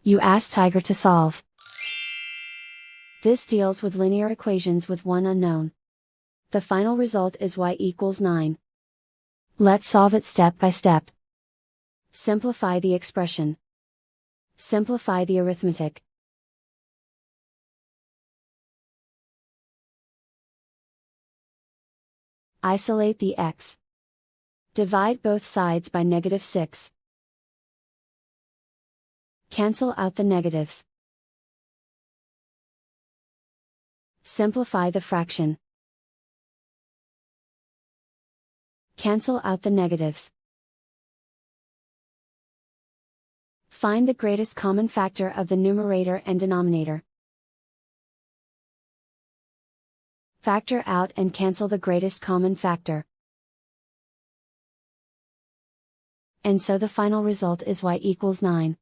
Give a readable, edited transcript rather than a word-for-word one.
You ask Tiger to solve. This deals with linear equations with one unknown. The final result is y equals 9. Let's solve it step by step. Simplify the expression. Simplify the arithmetic. Isolate the x. Divide both sides by -6. Cancel out the negatives. Simplify the fraction. Cancel out the negatives. Find the greatest common factor of the numerator and denominator. Factor out and cancel the greatest common factor. And so the final result is y equals 9.